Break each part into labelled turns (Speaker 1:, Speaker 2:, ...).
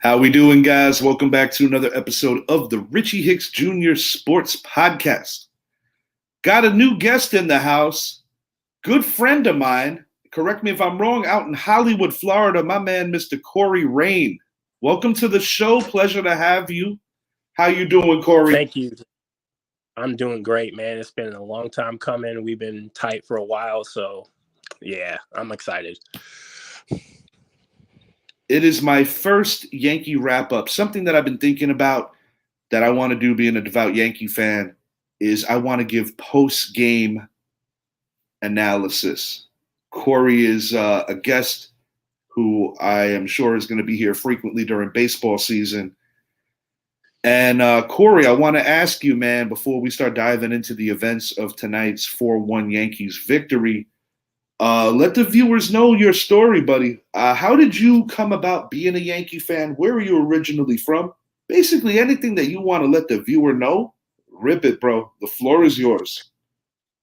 Speaker 1: How we doing, guys? Welcome back to another episode of the Richie Hicks Jr. Sports Podcast. Got a new guest in the house, good friend of mine. Correct me if I'm wrong. Out in Hollywood, Florida, my man, Mr. Corey Rain. Welcome to the show. Pleasure to have you. How you doing, Corey?
Speaker 2: Thank you. I'm doing great, man. It's been a long time coming. We've been tight for a while, so yeah, I'm excited.
Speaker 1: It is my first Yankee wrap-up. Something that I've been thinking about that I want to do, being a devout Yankee fan, is I want to give post-game analysis. Corey is a guest who I am sure is going to be here frequently during baseball season. And Corey, I want to ask you, man, before we start diving into the events of tonight's 4-1 Yankees victory, let the viewers know your story, buddy. How did you come about being a Yankee fan? Where were you originally from? Basically, anything that you want to let the viewer know, rip it, bro. The floor is yours.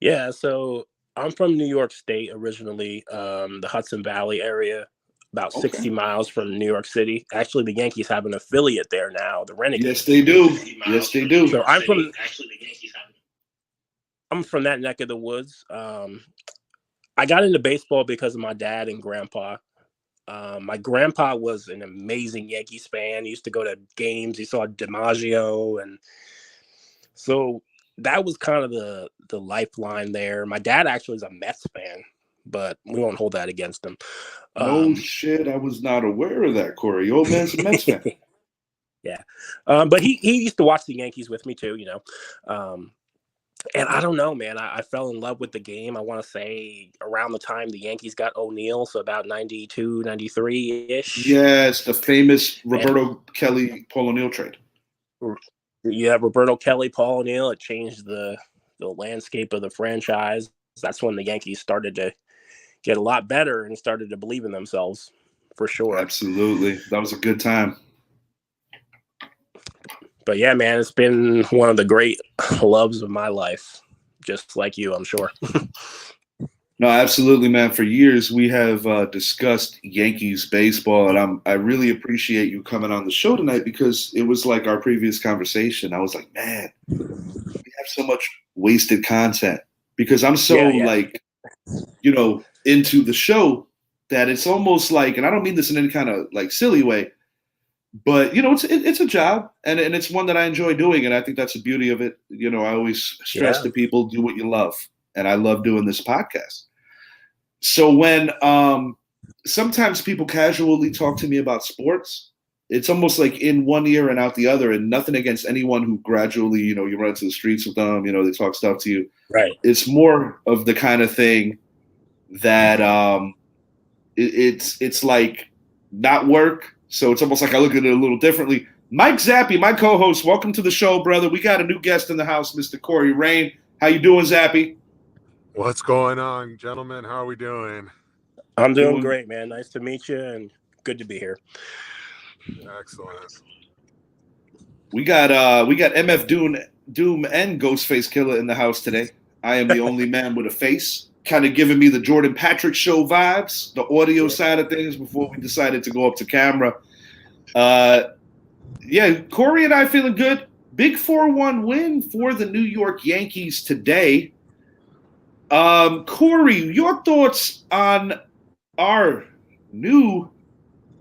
Speaker 2: Yeah, so I'm from New York State originally, the Hudson Valley area, about 60 miles from New York City. Actually, the Yankees have an affiliate there now, the Renegades.
Speaker 1: Yes, they do. Yes, they do.
Speaker 2: So I'm from that neck of the woods. I got into baseball because of my dad and grandpa. My grandpa was an amazing Yankees fan. He used to go to games. He saw DiMaggio. And so that was kind of the lifeline there. My dad actually is a Mets fan, but we won't hold that against him.
Speaker 1: No shit. I was not aware of that, Corey. Your old man's a Mets fan.
Speaker 2: Yeah. But he used to watch the Yankees with me too, you know. And I don't know, man. I fell in love with the game. I want to say around the time the Yankees got O'Neill, so about 92, 93-ish.
Speaker 1: Yes, the famous Roberto Kelly, Paul O'Neill trade.
Speaker 2: Yeah, Roberto Kelly, Paul O'Neill. It changed the landscape of the franchise. That's when the Yankees started to get a lot better and started to believe in themselves, for sure.
Speaker 1: Absolutely. That was a good time.
Speaker 2: But yeah, man, it's been one of the great loves of my life, just like you, I'm sure.
Speaker 1: No, absolutely, man. For years, we have discussed Yankees baseball, and I really appreciate you coming on the show tonight because it was like our previous conversation. I was like, man, we have so much wasted content because I'm so like, you know, into the show that it's almost like, and I don't mean this in any kind of like silly way, but you know, it's a job, and it's one that I enjoy doing, and I think that's the beauty of it. You know, I always stress to people, do what you love, and I love doing this podcast. So when sometimes people casually talk to me about sports, it's almost like in one ear and out the other, and nothing against anyone who gradually, you know, you run into the streets with them, you know, they talk stuff to you.
Speaker 2: Right.
Speaker 1: It's more of the kind of thing that it's like not work. So it's almost like I look at it a little differently. Mike Zappi, my co-host, welcome to the show, brother. We got a new guest in the house, Mr. Corey Rain. How you doing, Zappi?
Speaker 3: What's going on, gentlemen? How are we doing?
Speaker 2: I'm doing great, man. Nice to meet you, and good to be here.
Speaker 3: Excellent.
Speaker 1: We got MF Doom and Ghostface Killer in the house today. I am the only man with a face. Kind of giving me the Jordan Patrick show vibes, the audio side of things before we decided to go up to camera. Yeah, Corey and I feeling good. Big 4-1 win for the New York Yankees today. Corey, your thoughts on our new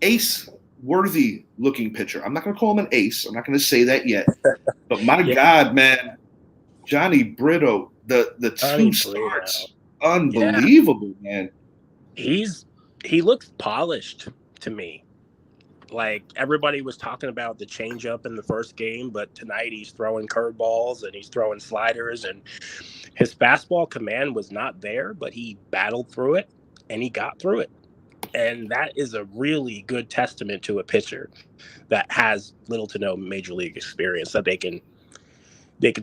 Speaker 1: ace-worthy looking pitcher? I'm not going to call him an ace. I'm not going to say that yet. But my God, man, Johnny Brito, the two starts. Unbelievable, man.
Speaker 2: He looks polished to me. Like everybody was talking about the changeup in the first game, but tonight he's throwing curveballs and he's throwing sliders, and his fastball command was not there, but he battled through it and he got through it. And that is a really good testament to a pitcher that has little to no major league experience, that they can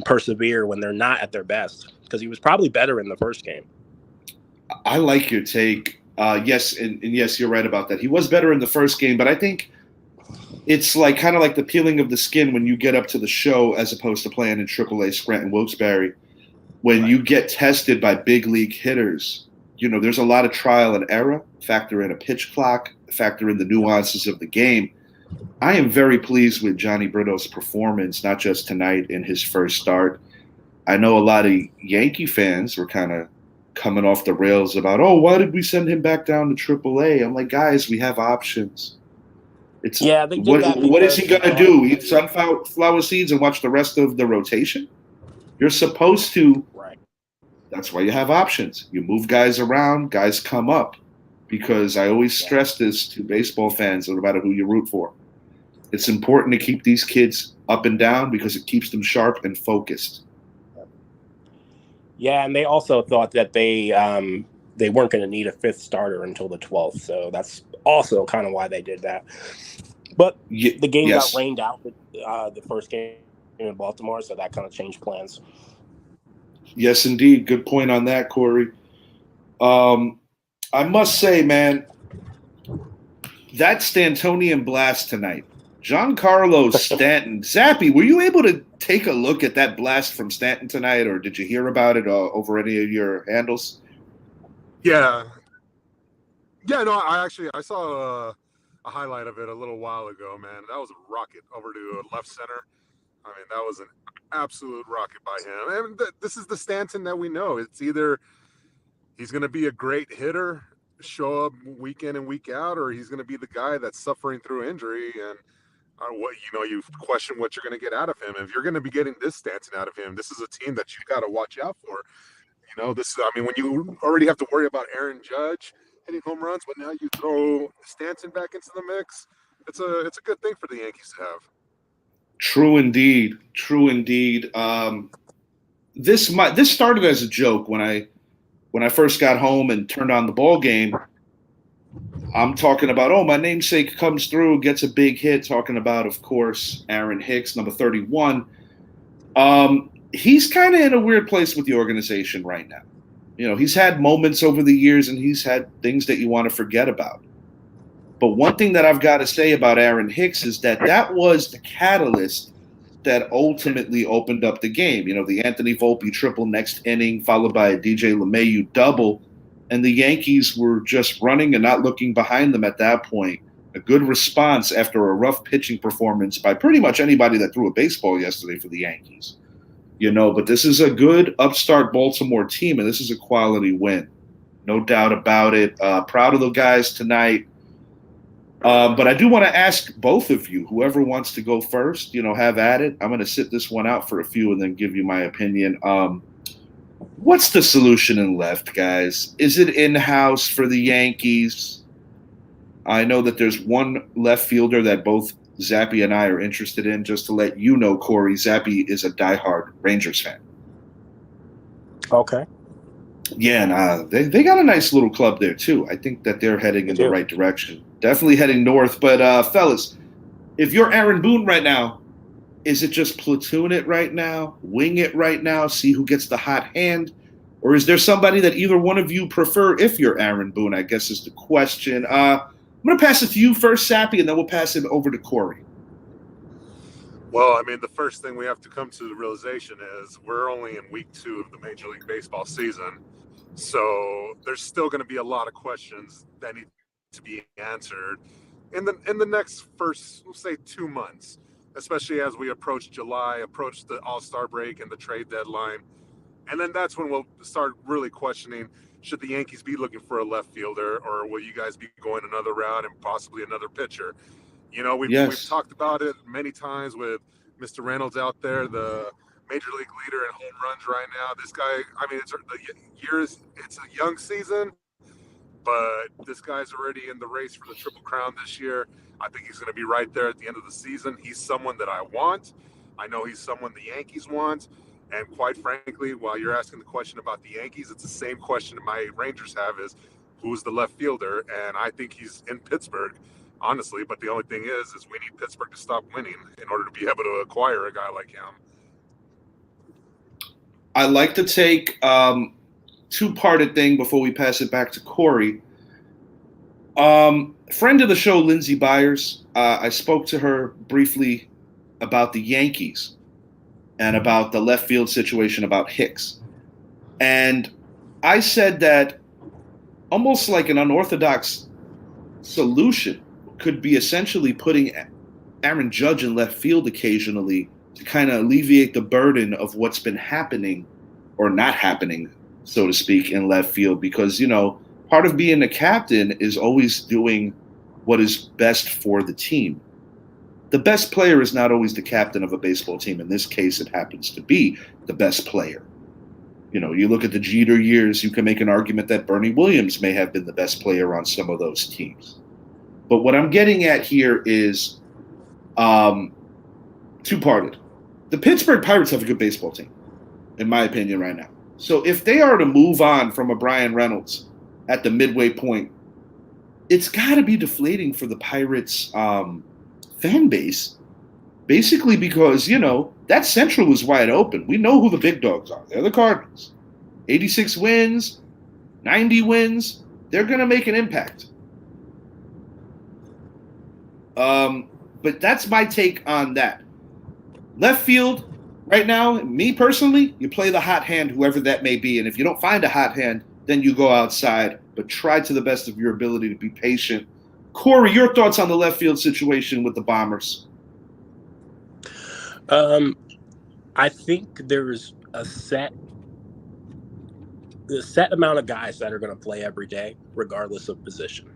Speaker 2: persevere when they're not at their best, because he was probably better in the first game.
Speaker 1: I like your take. Yes, and yes, you're right about that. He was better in the first game, but I think it's like kind of like the peeling of the skin when you get up to the show as opposed to playing in AAA Scranton Wilkes-Barre. When you get tested by big league hitters, you know, there's a lot of trial and error. Factor in a pitch clock, factor in the nuances of the game. I am very pleased with Johnny Brito's performance, not just tonight in his first start. I know a lot of Yankee fans were kind of coming off the rails about, oh, why did we send him back down to AAA? I'm like, guys, we have options. It's
Speaker 2: Yeah, they did that
Speaker 1: what is
Speaker 2: because
Speaker 1: he
Speaker 2: they
Speaker 1: gonna
Speaker 2: thought
Speaker 1: do? Eat sunflower seeds and watch the rest of the rotation? You're supposed to.
Speaker 2: right.
Speaker 1: That's why you have options. You move guys around, guys come up. Because I always
Speaker 2: Yeah.
Speaker 1: stress this to baseball fans, no matter who you root for. It's important to keep these kids up and down because it keeps them sharp and focused.
Speaker 2: Yeah, and they also thought that they weren't going to need a fifth starter until the 12th, so that's also kind of why they did that. But the game got
Speaker 1: Yes.
Speaker 2: rained out with the first game in Baltimore, so that kind of changed plans.
Speaker 1: Yes, indeed. Good point on that, Corey. I must say, man, that Stantonian blast tonight, Giancarlo Stanton. Zappy, were you able to take a look at that blast from Stanton tonight, or did you hear about it over any of your handles?
Speaker 3: Yeah. Yeah, no, I saw a highlight of it a little while ago, man. That was a rocket over to left center. I mean, that was an absolute rocket by him. And this is the Stanton that we know. It's either he's going to be a great hitter, show up week in and week out, or he's going to be the guy that's suffering through injury and you question what you're going to get out of him. If you're going to be getting this Stanton out of him, this is a team that you got to watch out for. When you already have to worry about Aaron Judge hitting home runs, but now you throw Stanton back into the mix, it's a good thing for the Yankees to have.
Speaker 1: True indeed. True indeed. This started as a joke when I first got home and turned on the ball game. I'm talking about, oh, my namesake comes through, gets a big hit. Talking about, of course, Aaron Hicks, number 31. He's kind of in a weird place with the organization right now. You know, he's had moments over the years and he's had things that you want to forget about. But one thing that I've got to say about Aaron Hicks is that was the catalyst that ultimately opened up the game. You know, the Anthony Volpe triple next inning, followed by a DJ LeMahieu double, and the Yankees were just running and not looking behind them at that point. A good response after a rough pitching performance by pretty much anybody that threw a baseball yesterday for the Yankees. You know, but this is a good upstart Baltimore team, and this is a quality win. No doubt about it. Proud of the guys tonight. But I do want to ask both of you, whoever wants to go first, you know, have at it. I'm going to sit this one out for a few and then give you my opinion. What's the solution in left, guys? Is it in-house for the Yankees? I know that there's one left fielder that both Zappy and I are interested in. Just to let you know, Corey, Zappy is a diehard Rangers fan.
Speaker 2: Okay.
Speaker 1: Yeah, and they got a nice little club there, too. I think that they're heading in the right direction. Definitely heading north. But, fellas, if you're Aaron Boone right now, is it just platoon it right now, wing it right now, see who gets the hot hand? Or is there somebody that either one of you prefer if you're Aaron Boone, I guess is the question. I'm going to pass it to you first, Sappy, and then we'll pass it over to Corey.
Speaker 3: Well, I mean, the first thing we have to come to the realization is we're only in week 2 of the Major League Baseball season. So there's still going to be a lot of questions that need to be answered in the next first, we'll say, 2 months, especially as we approach July, approach the All-Star break and the trade deadline. And then that's when we'll start really questioning, should the Yankees be looking for a left fielder, or will you guys be going another route and possibly another pitcher? You know, we've talked about it many times with Mr. Reynolds out there, the major league leader in home runs right now. This guy, I mean, it's a young season, but this guy's already in the race for the Triple Crown this year. I think he's going to be right there at the end of the season. He's someone that I want. I know he's someone the Yankees want. And quite frankly, while you're asking the question about the Yankees, it's the same question my Rangers have is, who's the left fielder? And I think he's in Pittsburgh, honestly. But the only thing is we need Pittsburgh to stop winning in order to be able to acquire a guy like him.
Speaker 1: I like to take two-parted thing before we pass it back to Corey. Friend of the show, Lindsay Byers, I spoke to her briefly about the Yankees and about the left field situation about Hicks. And I said that almost like an unorthodox solution could be essentially putting Aaron Judge in left field occasionally to kind of alleviate the burden of what's been happening or not happening, so to speak, in left field. Because, part of being a captain is always doing what is best for the team. The best player is not always the captain of a baseball team. In this case, it happens to be the best player. You look at the Jeter years, you can make an argument that Bernie Williams may have been the best player on some of those teams. But what I'm getting at here is two-parted. The Pittsburgh Pirates have a good baseball team, in my opinion, right now. So if they are to move on from a Brian Reynolds at the midway point, it's got to be deflating for the Pirates fan base, basically because, that Central is wide open. We know who the big dogs are. They're the Cardinals. 86 wins, 90 wins. They're going to make an impact. But that's my take on that. Left field, right now, me personally, you play the hot hand, whoever that may be. And if you don't find a hot hand, then you go outside. But try to the best of your ability to be patient. Corey, your thoughts on the left field situation with the Bombers?
Speaker 2: I think there's a set amount of guys that are going to play every day, regardless of position.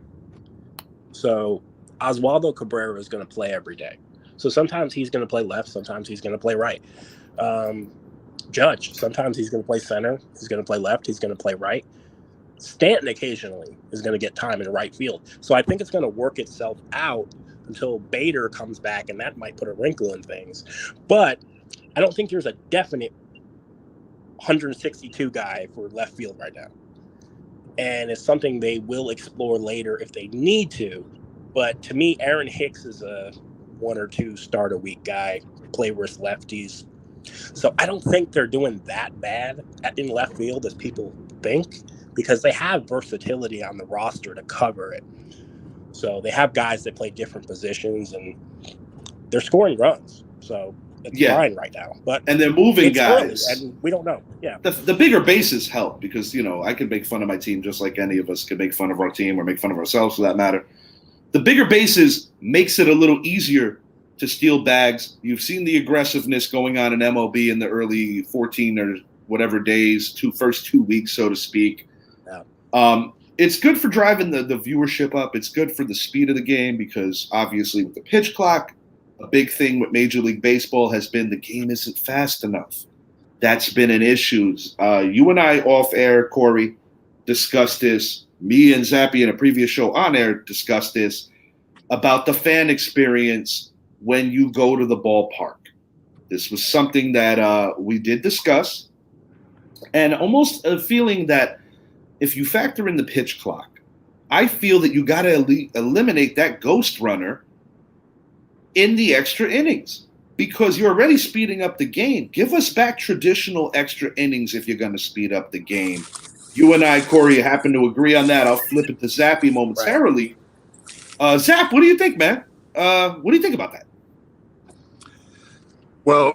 Speaker 2: So Oswaldo Cabrera is going to play every day. So sometimes he's going to play left, sometimes he's going to play right. Judge, sometimes he's going to play center, he's going to play left, he's going to play right. Stanton occasionally is going to get time in right field. So I think it's going to work itself out until Bader comes back, and that might put a wrinkle in things. But I don't think there's a definite 162 guy for left field right now. And it's something they will explore later if they need to. But to me, Aaron Hicks is a 1 or 2 start a week guy, play versus lefties. So I don't think they're doing that bad in left field as people think, because they have versatility on the roster to cover it. So they have guys that play different positions, and they're scoring runs. So it's fine right now.
Speaker 1: And they're moving guys.
Speaker 2: Early, and we don't know. Yeah.
Speaker 1: The bigger bases help because, I can make fun of my team just like any of us can make fun of our team or make fun of ourselves for that matter. The bigger bases makes it a little easier to steal bags. You've seen the aggressiveness going on in MLB in the early 14 or whatever days, first 2 weeks, so to speak. Yeah. It's good for driving the viewership up. It's good for the speed of the game because obviously with the pitch clock, a big thing with Major League Baseball has been the game isn't fast enough. That's been an issue. You and I off air, Corey, discussed this. Me and Zappy in a previous show on air discussed this about the fan experience when you go to the ballpark. This was something that we did discuss, and almost a feeling that if you factor in the pitch clock, I feel that you got to eliminate that ghost runner in the extra innings because you're already speeding up the game. Give us back traditional extra innings if you're going to speed up the game. You and I, Corey, happen to agree on that. I'll flip it to Zappy momentarily. Right. Zapp, what do you think, man? What do you think about that?
Speaker 3: Well,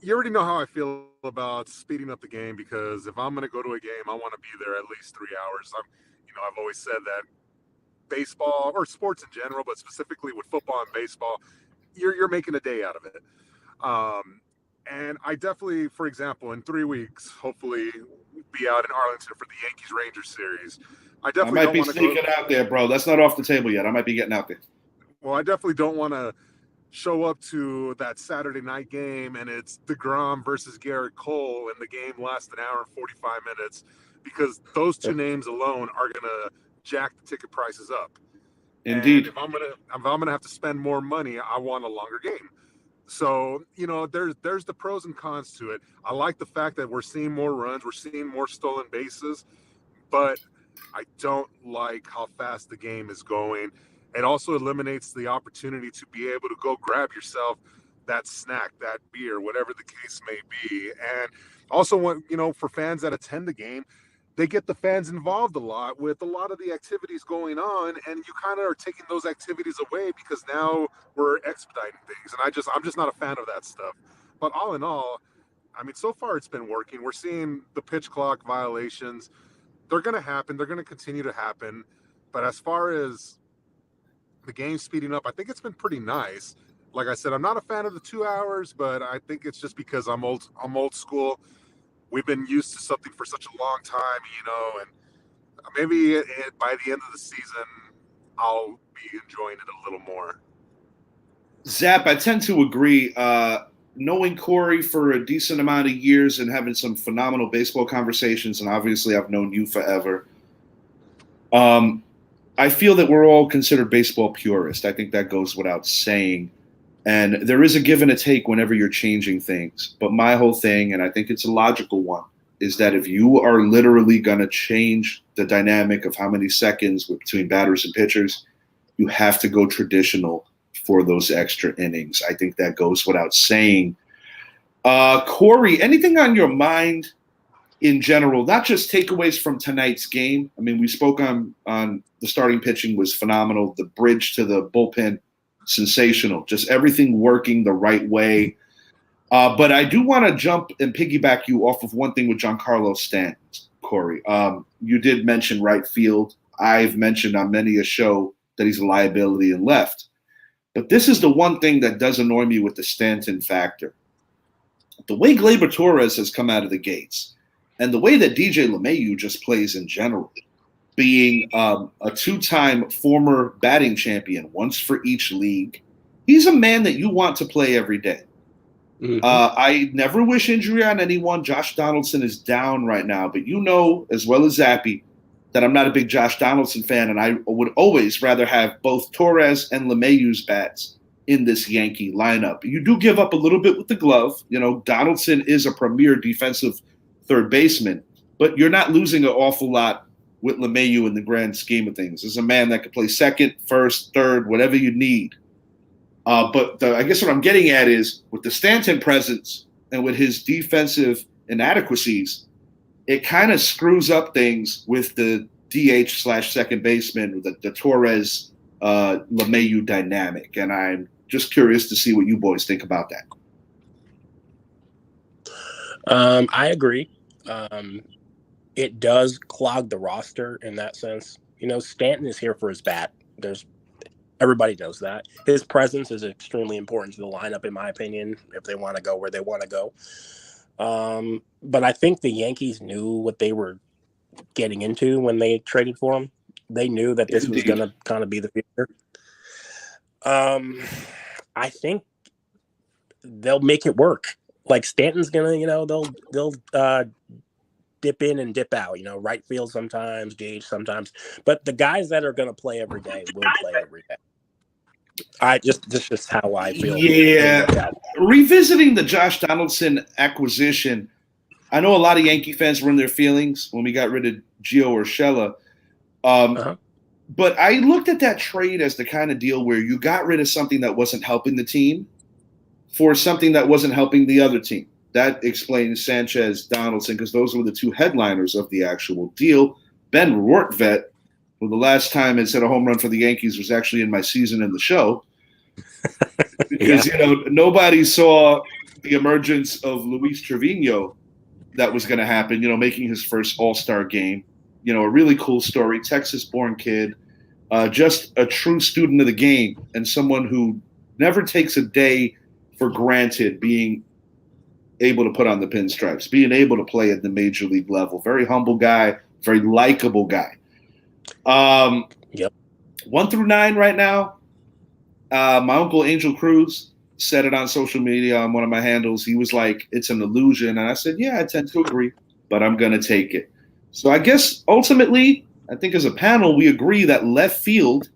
Speaker 3: you already know how I feel about speeding up the game because if I'm going to go to a game, I want to be there at least 3 hours. I've always said that baseball or sports in general, but specifically with football and baseball, you're making a day out of it. And I definitely, for example, in 3 weeks, hopefully be out in Arlington for the Yankees-Rangers series. I
Speaker 1: might be sneaking out there, bro. That's not off the table yet. I might be getting out there.
Speaker 3: Well, I definitely don't want to show up to that Saturday night game and it's DeGrom versus Garrett Cole and the game lasts an hour and 45 minutes because those two names alone are going to jack the ticket prices up.
Speaker 1: Indeed.
Speaker 3: And if I'm gonna have to spend more money, I want a longer game. So, there's the pros and cons to it. I like the fact that we're seeing more runs, we're seeing more stolen bases, but I don't like how fast the game is going. It also eliminates the opportunity to be able to go grab yourself that snack, that beer, whatever the case may be. And also, for fans that attend the game, they get the fans involved a lot with a lot of the activities going on, and you kind of are taking those activities away because now we're expediting things. And I'm just not a fan of that stuff. But all in all, so far it's been working. We're seeing the pitch clock violations. They're going to happen. They're going to continue to happen. But as far as the game speeding up, I think it's been pretty nice. Like I said, I'm not a fan of the 2 hours, but I think it's just because I'm old school. We've been used to something for such a long time, and maybe by the end of the season, I'll be enjoying it a little more.
Speaker 1: Zap, I tend to agree. Knowing Corey for a decent amount of years and having some phenomenal baseball conversations, and obviously I've known you forever. I feel that we're all considered baseball purists. I think that goes without saying. And there is a give and a take whenever you're changing things. But my whole thing, and I think it's a logical one, is that if you are literally going to change the dynamic of how many seconds between batters and pitchers, you have to go traditional for those extra innings. I think that goes without saying. Corey, anything on your mind in general, not just takeaways from tonight's game? I mean, we spoke on the starting pitching was phenomenal. The bridge to the bullpen, sensational. Just everything working the right way. But I do want to jump and piggyback you off of one thing with Giancarlo Stanton, Corey. You did mention right field. I've mentioned on many a show that he's a liability in left. But this is the one thing that does annoy me with the Stanton factor. The way Gleyber Torres has come out of the gates and the way that DJ LeMahieu just plays in general, being a two-time former batting champion, once for each league, he's a man that you want to play every day.
Speaker 2: Mm-hmm.
Speaker 1: I never wish injury on anyone. Josh Donaldson is down right now, but you know as well as Zappy that I'm not a big Josh Donaldson fan, and I would always rather have both Torres and LeMahieu's bats in this Yankee lineup. You do give up a little bit with the glove. You know, Donaldson is a premier defensive third baseman, but you're not losing an awful lot with LeMahieu in the grand scheme of things. There's a man that can play second, first, third, whatever you need. But I guess what I'm getting at is with the Stanton presence and with his defensive inadequacies, it kind of screws up things with the DH/second baseman, the Torres LeMahieu dynamic. And I'm just curious to see what you boys think about that.
Speaker 2: I agree. It does clog the roster in that sense. You know, Stanton is here for his bat. Everybody knows that. His presence is extremely important to the lineup, in my opinion, if they want to go where they want to go. But I think the Yankees knew what they were getting into when they traded for him. They knew that this was going to kind of be the future. I think they'll make it work. Like Stanton's gonna, they'll dip in and dip out. Right field sometimes, DH sometimes. But the guys that are gonna play every day will play every day. This is how I feel.
Speaker 1: Yeah. Revisiting the Josh Donaldson acquisition, I know a lot of Yankee fans were in their feelings when we got rid of Gio Urshela. But I looked at that trade as the kind of deal where you got rid of something that wasn't helping the team for something that wasn't helping the other team. That explains Sanchez, Donaldson, because those were the two headliners of the actual deal. Ben Rortvedt, who the last time it hit a home run for the Yankees was actually in my season in the show. Because, nobody saw the emergence of Luis Trevino that was going to happen, making his first All-Star game. A really cool story, Texas-born kid, just a true student of the game and someone who never takes a day for granted being able to put on the pinstripes, being able to play at the major league level. Very humble guy, very likable guy. 1 through 9 right now. My uncle Angel Cruz said it on social media on one of my handles. He was like, it's an illusion. And I said, yeah, I tend to agree, but I'm going to take it. So I guess ultimately, I think as a panel, we agree that left field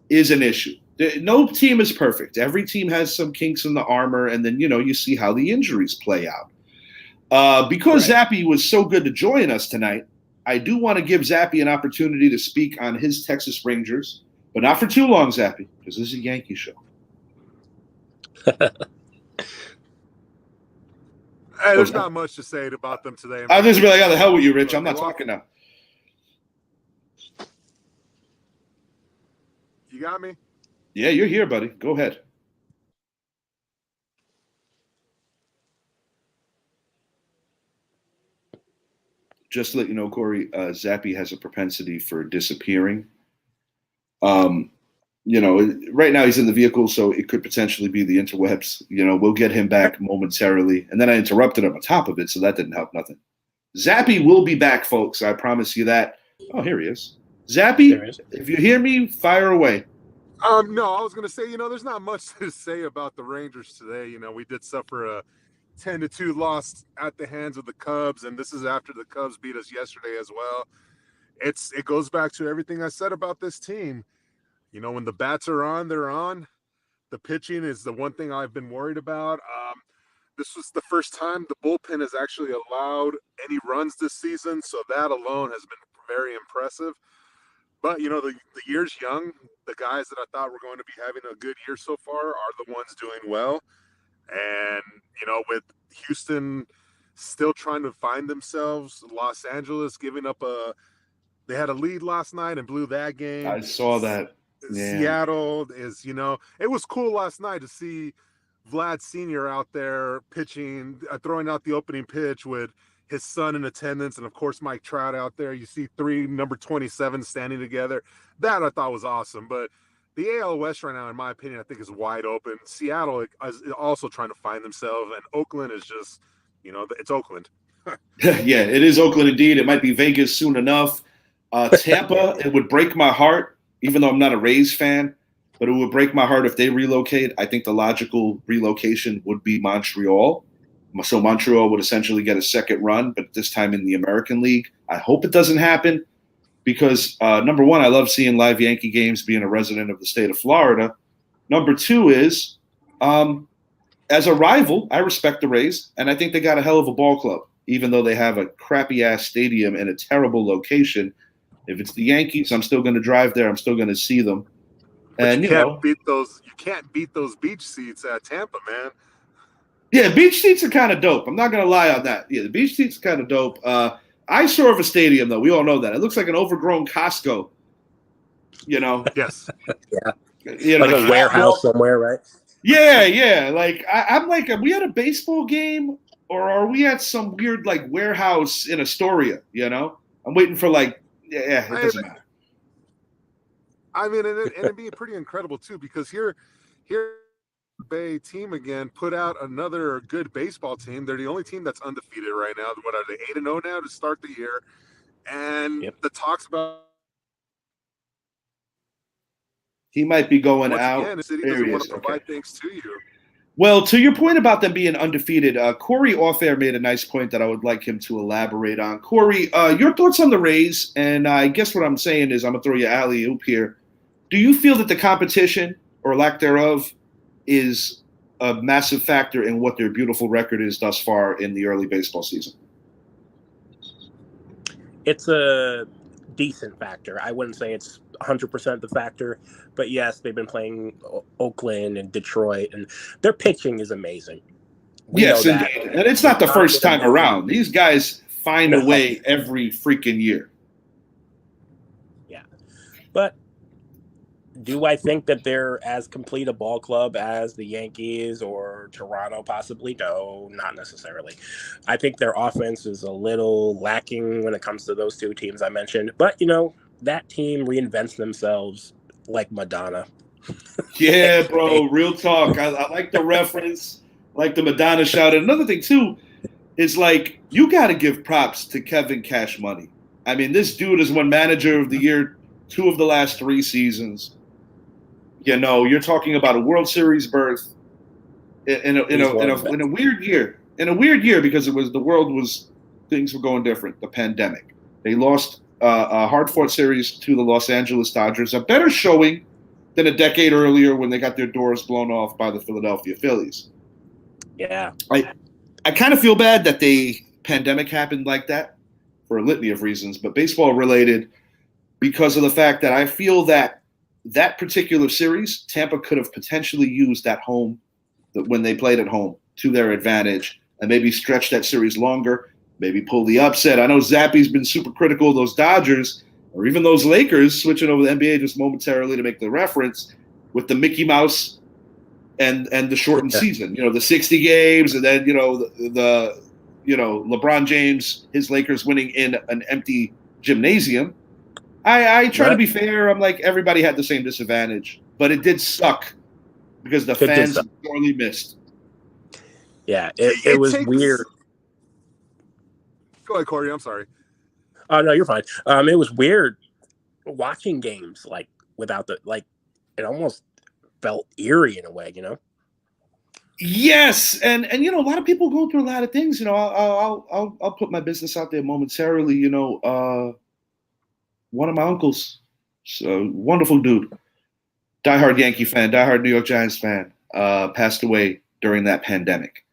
Speaker 1: is an issue. No team is perfect. Every team has some kinks in the armor, and then, you see how the injuries play out. Because right. Zappy was so good to join us tonight, I do want to give Zappy an opportunity to speak on his Texas Rangers, but not for too long, Zappy, because this is a Yankee show.
Speaker 3: There's not much to say about them today.
Speaker 1: I'll just be like, how the hell with you, Rich? I'm not talking now.
Speaker 3: You got me?
Speaker 1: Yeah, you're here, buddy. Go ahead. Just to let you know, Corey, Zappy has a propensity for disappearing. Right now he's in the vehicle, so it could potentially be the interwebs. We'll get him back momentarily. And then I interrupted him on top of it, so that didn't help nothing. Zappy will be back, folks. I promise you that. Oh, here he is. Zappy, if you hear me, fire away.
Speaker 3: No, I was going to say, there's not much to say about the Rangers today. We did suffer a 10-2 loss at the hands of the Cubs, and this is after the Cubs beat us yesterday as well. It goes back to everything I said about this team. When the bats are on, they're on. The pitching is the one thing I've been worried about. This was the first time the bullpen has actually allowed any runs this season, so that alone has been very impressive. But, the year's young. The guys that I thought were going to be having a good year so far are the ones doing well. And, with Houston still trying to find themselves, Los Angeles giving up they had a lead last night and blew that game.
Speaker 1: I saw that. Yeah.
Speaker 3: Seattle is, it was cool last night to see Vlad Sr. out there pitching, throwing out the opening pitch with his son in attendance, and of course Mike Trout out there. You see three number 27 standing together. That I thought was awesome. But the AL West right now, in my opinion, I think is wide open. Seattle is also trying to find themselves, and Oakland is just, it's Oakland.
Speaker 1: Yeah, it is Oakland indeed. It might be Vegas soon enough. Tampa, it would break my heart, even though I'm not a Rays fan, but it would break my heart if they relocate. I think the logical relocation would be Montreal. So Montreal would essentially get a second run, but this time in the American League. I hope it doesn't happen because, number one, I love seeing live Yankee games being a resident of the state of Florida. Number two is, as a rival, I respect the Rays, and I think they got a hell of a ball club, even though they have a crappy-ass stadium in a terrible location. If it's the Yankees, I'm still going to drive there. I'm still going to see them.
Speaker 3: And you can't beat those beach seats at Tampa, man.
Speaker 1: Yeah, beach seats are kind of dope. I'm not going to lie on that. Yeah, the beach seats are kind of dope. Eyesore of a stadium, though. We all know that. It looks like an overgrown Costco.
Speaker 3: Yes.
Speaker 2: Yeah. Like a warehouse somewhere, right?
Speaker 1: Yeah. Like I'm like, are we at a baseball game or are we at some weird like warehouse in Astoria? I'm waiting for it doesn't matter.
Speaker 3: I mean, and it'd be pretty incredible too, because here Bay team again put out another good baseball team. They're the only team that's undefeated right now. What are they, 8-0 now to start the year? And the talks about
Speaker 1: he might be going out.
Speaker 3: Again, the city doesn't want to provide things to you.
Speaker 1: Well, to your point about them being undefeated, Corey off-air made a nice point that I would like him to elaborate on. Corey, your thoughts on the Rays, and I guess what I'm saying is I'm going to throw you alley-oop here. Do you feel that the competition, or lack thereof, is a massive factor in what their beautiful record is thus far in the early baseball season?
Speaker 2: It's a decent factor. I wouldn't say it's 100% the factor, but yes, they've been playing Oakland and Detroit, and their pitching is amazing.
Speaker 1: Yes, indeed. And it's not the first time around. These guys find a way every freaking year.
Speaker 2: Yeah. But do I think that they're as complete a ball club as the Yankees or Toronto possibly? No, not necessarily. I think their offense is a little lacking when it comes to those two teams I mentioned. But, that team reinvents themselves like Madonna.
Speaker 1: Yeah, bro, real talk. I like the reference, like the Madonna shout. Another thing, too, is like you got to give props to Kevin Cash Money. I mean, this dude has won Manager of the Year 2 of the last 3 seasons. You're talking about a World Series berth in a weird year. In a weird year because things were going different. The pandemic. They lost a hard-fought series to the Los Angeles Dodgers, a better showing than a decade earlier when they got their doors blown off by the Philadelphia Phillies.
Speaker 2: Yeah.
Speaker 1: I kind of feel bad that the pandemic happened like that for a litany of reasons, but baseball related because of the fact that I feel that particular series, Tampa could have potentially used that home when they played at home to their advantage and maybe stretch that series longer, maybe pull the upset. I know Zappy's been super critical of those Dodgers or even those Lakers, switching over the NBA just momentarily to make the reference with the Mickey Mouse and the shortened season, the 60 games and then, the LeBron James, his Lakers winning in an empty gymnasium. I try to be fair. I'm like, everybody had the same disadvantage. but it did suck because the
Speaker 2: It did
Speaker 1: fans
Speaker 2: suck.
Speaker 1: sorely missed.
Speaker 2: Yeah, it was
Speaker 3: takes...
Speaker 2: weird.
Speaker 3: Go ahead, Corey. I'm sorry.
Speaker 2: Oh no, you're fine. It was weird watching games like without the like. It almost felt eerie in a way, you know.
Speaker 1: Yes, and you know, a lot of people go through a lot of things. You know, I'll put my business out there momentarily. You know, one of my uncles, so wonderful dude, diehard Yankee fan, diehard New York Giants fan, passed away during that pandemic.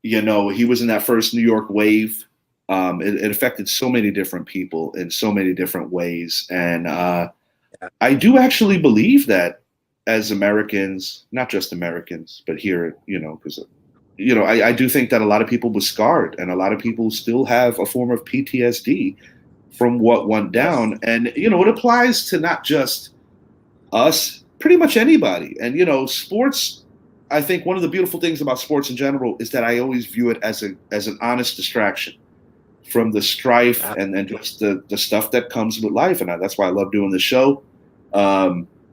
Speaker 1: You know, he was in that first New York wave. It affected so many different people in so many different ways, and I do actually believe that as Americans, not just Americans, but here, you know, because you know, I do think that a lot of people were scarred, and a lot of people still have a form of PTSD from what went down, and you know, it applies to not just us, pretty much anybody. And you know, sports. I think one of the beautiful things about sports in general is that I always view it as an honest distraction from the strife and just the stuff that comes with life. And that's why I love doing the show.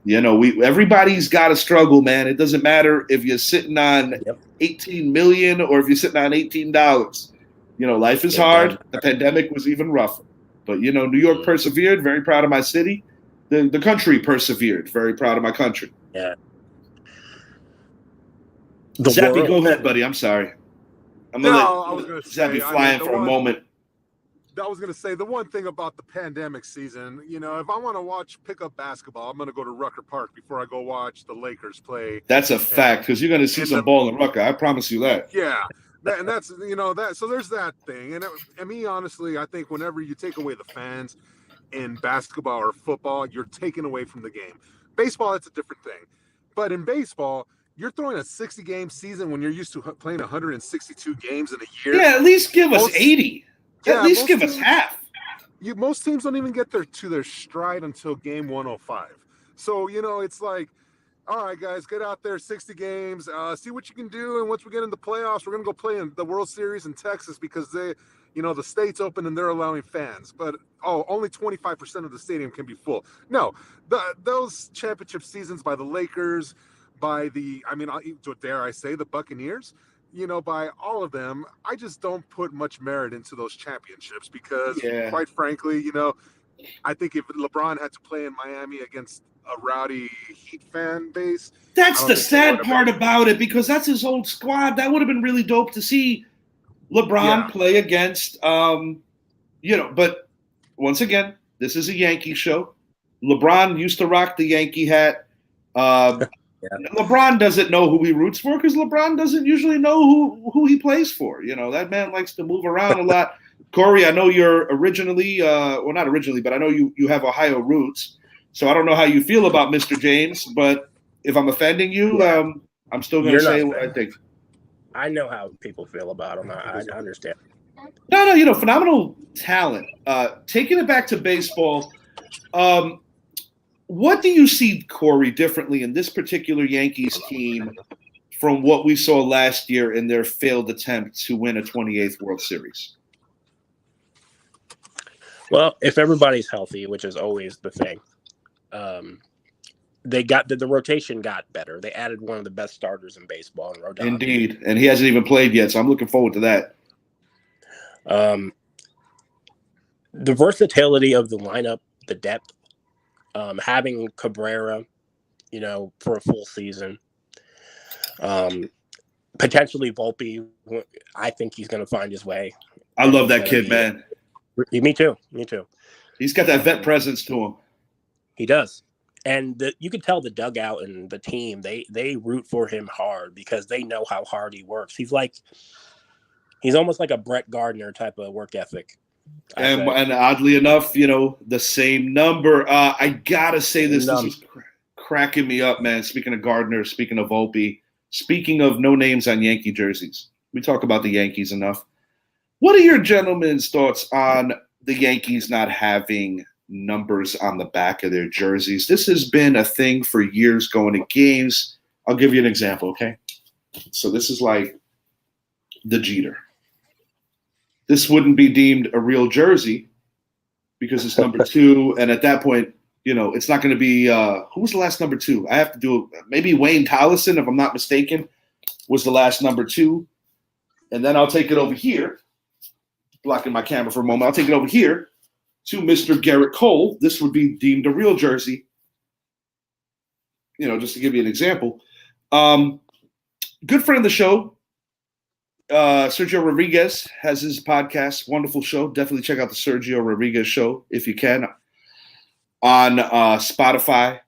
Speaker 1: You know, everybody's got to struggle, man. It doesn't matter if you're sitting on 18 million or if you're sitting on $18. You know, life is hard. The pandemic was even rougher. But, you know, New York persevered. Very proud of my city. The country persevered. Very proud of my country.
Speaker 2: Yeah.
Speaker 1: Zappy, go ahead, buddy. I'm sorry. I'm going to let Zappy fly in for a moment.
Speaker 3: I was going to say, the one thing about the pandemic season, you know, if I want to pick up basketball, I'm going to go to Rucker Park before I go watch the Lakers play.
Speaker 1: That's a fact, because you're going to see some ball in Rucker. I promise you that.
Speaker 3: Yeah. And that's, you know, that. So there's that thing. And me, honestly, I think whenever you take away the fans in basketball or football, you're taking away from the game. Baseball, it's a different thing. But in baseball, you're throwing a 60-game season when you're used to playing 162 games in a year.
Speaker 1: Yeah, at least give us 80.
Speaker 3: Yeah,
Speaker 1: at least give us half.
Speaker 3: Most teams don't even get to their stride until game 105. So, you know, it's like, all right, guys, get out there, 60 games, see what you can do. And once we get into the playoffs, we're going to go play in the World Series in Texas because the state's open and they're allowing fans. But, only 25% of the stadium can be full. No, those championship seasons by the Lakers, dare I say, the Buccaneers, you know, by all of them, I just don't put much merit into those championships because, quite frankly, you know, I think if LeBron had to play in Miami against a rowdy Heat fan base,
Speaker 1: that's the sad part about it, because that's his old squad. That would have been really dope to see LeBron play against, you know. But once again, this is a Yankee show. LeBron used to rock the Yankee hat. LeBron doesn't know who he roots for because LeBron doesn't usually know who he plays for. You know, that man likes to move around a lot. Corey, I know you're originally, well, not originally, but I know you have Ohio roots. So I don't know how you feel about Mr. James, but if I'm offending you, I'm still going to say what I think.
Speaker 2: I know how people feel about him. I understand.
Speaker 1: No, you know, phenomenal talent. Taking it back to baseball, what do you see, Corey, differently in this particular Yankees team from what we saw last year in their failed attempt to win a 28th World Series?
Speaker 2: Well, if everybody's healthy, which is always the thing, they got the rotation got better. They added one of the best starters in baseball in Rodon.
Speaker 1: Indeed, and he hasn't even played yet, so I'm looking forward to that.
Speaker 2: The versatility of the lineup, the depth, having Cabrera, you know, for a full season, potentially Volpe. I think he's going to find his way.
Speaker 1: I love that kid, man.
Speaker 2: Me too.
Speaker 1: He's got that vet presence to him.
Speaker 2: He does. And you can tell the dugout and the team, they root for him hard because they know how hard he works. He's almost like a Brett Gardner type of work ethic.
Speaker 1: And oddly enough, you know, the same number. I got to say this is cracking me up, man. Speaking of Gardner, speaking of Volpe, speaking of no names on Yankee jerseys. We talk about the Yankees enough. What are your gentlemen's thoughts on the Yankees not having numbers on the back of their jerseys? This has been a thing for years going to games. I'll give you an example, okay? So this is like the Jeter. This wouldn't be deemed a real jersey because it's number 2, and at that point, It's not going to be who was the last number 2? I have to do maybe Wayne Tollison, if I'm not mistaken, was the last number 2. And then I'll take it over here, blocking my camera for a moment. I'll take it over here to Mr. Garrett Cole. This would be deemed a real jersey, just to give you an example. Good friend of the show, Sergio Rodriguez has his podcast, wonderful show. Definitely check out the Sergio Rodriguez show if you can on Spotify.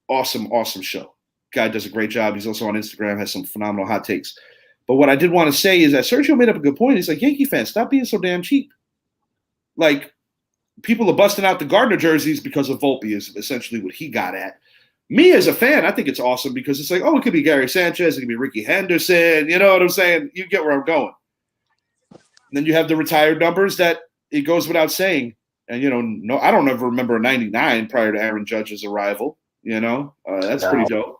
Speaker 1: Awesome show. Guy does a great job. He's also on Instagram, has some phenomenal hot takes. But what I did want to say is that Sergio made up a good point. He's like, Yankee fans, stop being so damn cheap. Like, people are busting out the Gardner jerseys because of Volpe is essentially what he got at. Me as a fan, I think it's awesome because it's like, it could be Gary Sanchez, it could be Ricky Henderson. You know what I'm saying? You get where I'm going. And then you have the retired numbers that it goes without saying. And, I don't ever remember a 99 prior to Aaron Judge's arrival. That's pretty dope.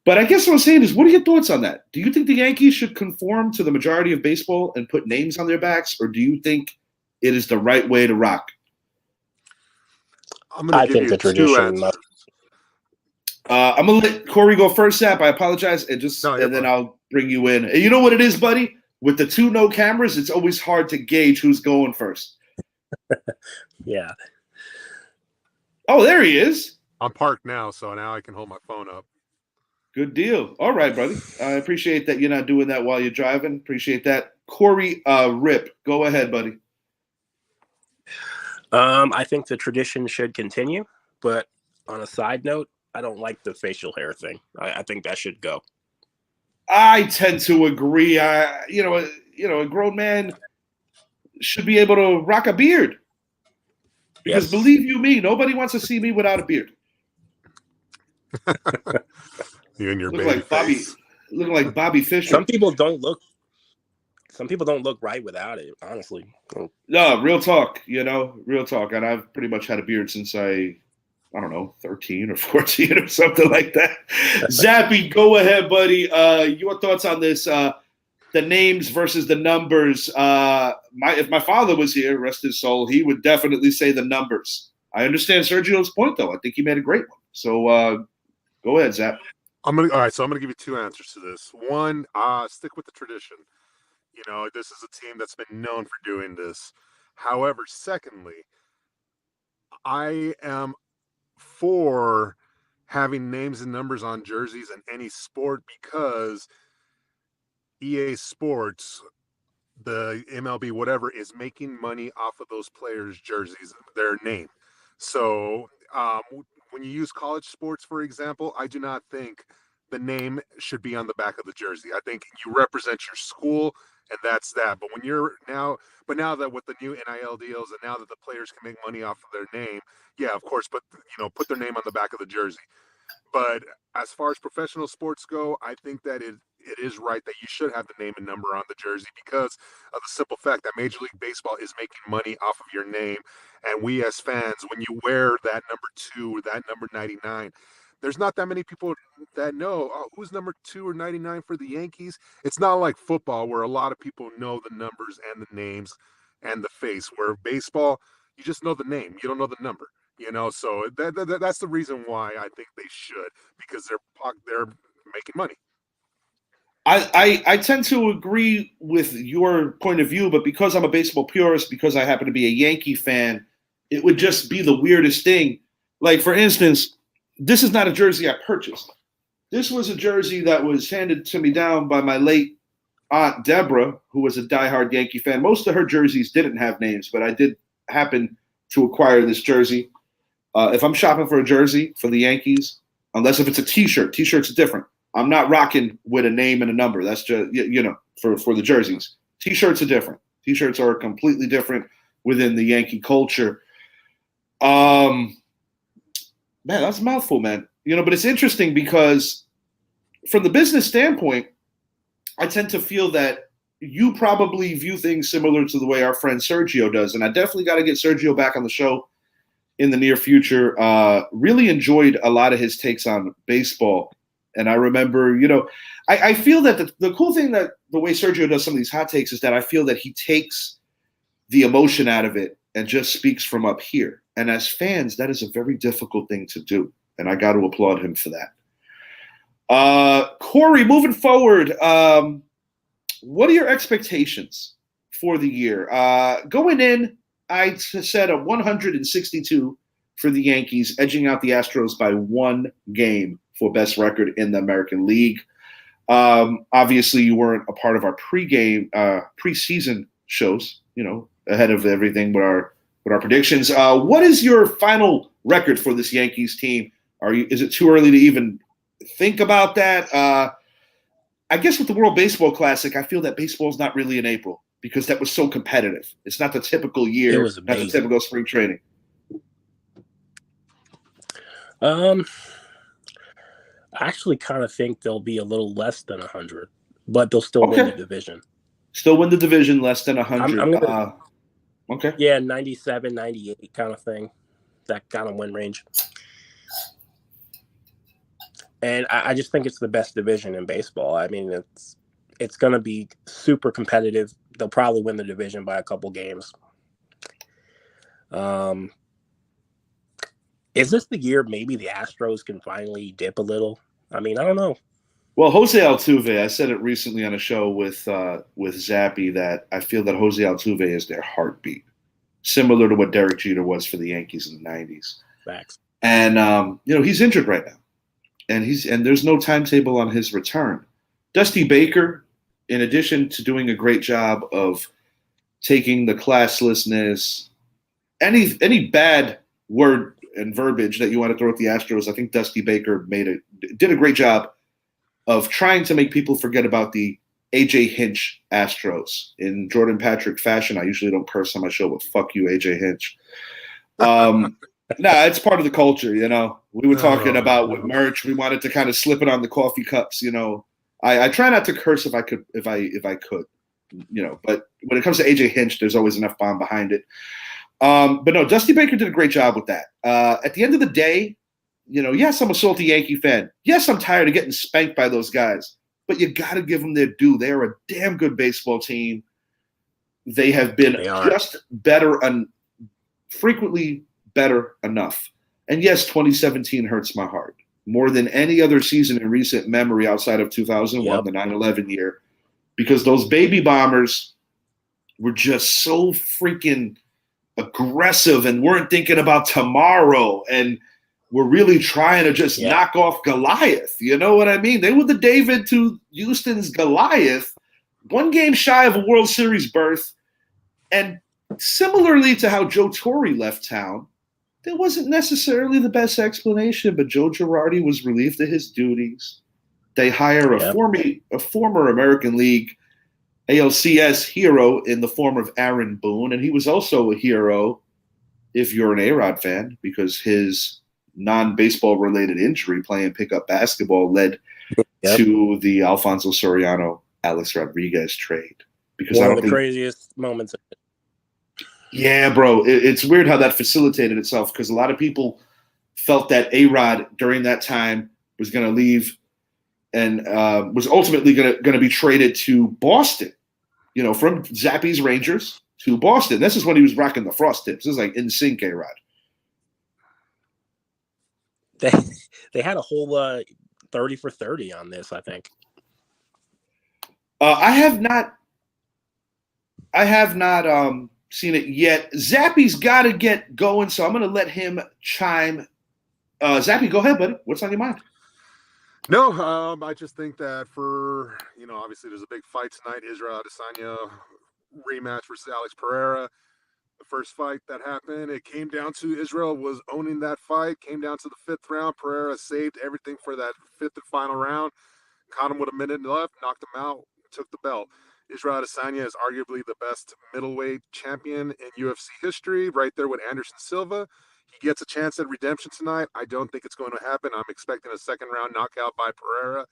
Speaker 1: But I guess what I'm saying is, what are your thoughts on that? Do you think the Yankees should conform to the majority of baseball and put names on their backs, or do you think it is the right way to rock?
Speaker 2: I think the tradition.
Speaker 1: I'm gonna let Corey go first, Zap. I apologize, and then I'll bring you in. And you know what it is, buddy? With the 2 no cameras, it's always hard to gauge who's going first.
Speaker 2: Yeah.
Speaker 1: Oh, there he is.
Speaker 3: I'm parked now, so now I can hold my phone up.
Speaker 1: Good deal. All right, buddy. I appreciate that you're not doing that while you're driving. Appreciate that. Corey Rip, go ahead, buddy.
Speaker 2: I think the tradition should continue, but on a side note, I don't like the facial hair thing. I think that should go.
Speaker 1: I tend to agree. A grown man should be able to rock a beard. Because believe you me, nobody wants to see me without a beard.
Speaker 3: You and your baby face.
Speaker 1: Looking like Bobby Fischer.
Speaker 2: Some people don't look right without it, honestly.
Speaker 1: No, real talk, real talk. And I've pretty much had a beard since I don't know, 13 or 14 or something like that. Zappy, go ahead, buddy. Your thoughts on this, the names versus the numbers. If my father was here, rest his soul, he would definitely say the numbers. I understand Sergio's point, though. I think he made a great one. So go ahead, Zap.
Speaker 3: All right, so I'm gonna give you 2 answers to this. One, stick with the tradition. This is a team that's been known for doing this. However, secondly, I am for having names and numbers on jerseys in any sport because EA Sports, the MLB, whatever, is making money off of those players' jerseys, their name. So when you use college sports, for example, I do not think the name should be on the back of the jersey. I think you represent your school, and that's that. But now that with the new NIL deals, and now that the players can make money off of their name, yeah, of course, put their name on the back of the jersey. But as far as professional sports go, I think that it is right that you should have the name and number on the jersey because of the simple fact that Major League Baseball is making money off of your name. And we as fans, when you wear that number 2 or that number 99, there's not that many people that know who's number 2 or 99 for the Yankees. It's not like football where a lot of people know the numbers and the names and the face. Where baseball, you just know the name, you don't know the number. So that's the reason why I think they should, because they're making money.
Speaker 1: I tend to agree with your point of view, but because I'm a baseball purist, because I happen to be a Yankee fan, it would just be the weirdest thing. Like, for instance, this is not a jersey I purchased. This was a jersey that was handed to me down by my late aunt Deborah, who was a diehard Yankee fan. Most of her jerseys didn't have names, but I did happen to acquire this jersey. If I'm shopping for a jersey for the Yankees, unless if it's a T-shirt, T-shirts are different. I'm not rocking with a name and a number. That's just, for the jerseys. T-shirts are different. T-shirts are completely different within the Yankee culture. Man, that's a mouthful, man. But it's interesting because from the business standpoint, I tend to feel that you probably view things similar to the way our friend Sergio does. And I definitely got to get Sergio back on the show in the near future. Really enjoyed a lot of his takes on baseball. And I remember, I feel that the cool thing that the way Sergio does some of these hot takes is that I feel that he takes the emotion out of it and just speaks from up here. And as fans, that is a very difficult thing to do. And I got to applaud him for that. Corey, moving forward, what are your expectations for the year? Going in, I said a 162 for the Yankees, edging out the Astros by 1 game for best record in the American League. Obviously, you weren't a part of our preseason shows, ahead of everything with our predictions. What is your final record for this Yankees team? Is it too early to even think about that? I guess with the World Baseball Classic, I feel that baseball is not really in April because that was so competitive. It's not the typical year,
Speaker 2: It was amazing.
Speaker 1: not the typical spring training.
Speaker 2: I actually kind of think they'll be a little less than 100, but they'll still win the division.
Speaker 1: Still win the division, less than 100. Okay.
Speaker 2: Yeah, 97, 98 kind of thing. That kind of win range. And I just think it's the best division in baseball. I mean, it's going to be super competitive. They'll probably win the division by a couple games. Is this the year maybe the Astros can finally dip a little? I mean, I don't know.
Speaker 1: Well, Jose Altuve, I said it recently on a show with Zappy that I feel that Jose Altuve is their heartbeat, similar to what Derek Jeter was for the Yankees in the 90s.
Speaker 2: Facts.
Speaker 1: And, he's injured right now. And there's no timetable on his return. Dusty Baker, in addition to doing a great job of taking the classlessness, any bad word and verbiage that you want to throw at the Astros, I think Dusty Baker did a great job of trying to make people forget about the AJ Hinch Astros in Jordan Patrick fashion. I usually don't curse on my show, but fuck you, AJ Hinch. It's part of the culture, We were talking about with merch. We wanted to kind of slip it on the coffee cups, I try not to curse if I could, but when it comes to AJ Hinch, there's always enough bomb behind it. But no, Dusty Baker did a great job with that. At the end of the day, yes, I'm a salty Yankee fan. Yes, I'm tired of getting spanked by those guys, but you got to give them their due. They are a damn good baseball team. They have been just better and frequently better enough. And yes, 2017 hurts my heart more than any other season in recent memory outside of 2001, the 9/11 year, because those baby bombers were just so freaking aggressive and weren't thinking about tomorrow and were really trying to just knock off Goliath. You know what I mean? They were the David to Houston's Goliath, 1 game shy of a World Series berth. And similarly to how Joe Torre left town, there wasn't necessarily the best explanation, but Joe Girardi was relieved of his duties. They hire a former American League ALCS hero in the form of Aaron Boone, and he was also a hero if you're an A-Rod fan because his non-baseball related injury playing pickup basketball led to the Alfonso Soriano Alex Rodriguez trade. Because
Speaker 2: one of the craziest moments.
Speaker 1: Yeah, bro. It's weird how that facilitated itself because a lot of people felt that A-Rod during that time was going to leave and was ultimately going to be traded to Boston, from Zappy's Rangers to Boston. This is when he was rocking the frost tips. This is like in sync A-Rod.
Speaker 2: They had a whole 30 for 30 on this, I think.
Speaker 1: I have not seen it yet. Zappy's got to get going, so I'm going to let him chime. Zappy, go ahead, buddy. What's on your mind?
Speaker 3: No, I just think that for, obviously there's a big fight tonight. Israel Adesanya rematch versus Alex Pereira. The first fight that happened, it came down to Israel was owning that fight, came down to the 5th round. Pereira saved everything for that 5th and final round. Caught him with a minute left, knocked him out, took the belt. Israel Adesanya is arguably the best middleweight champion in UFC history, right there with Anderson Silva. He gets a chance at redemption tonight. I don't think it's going to happen. I'm expecting a 2nd round knockout by Pereira.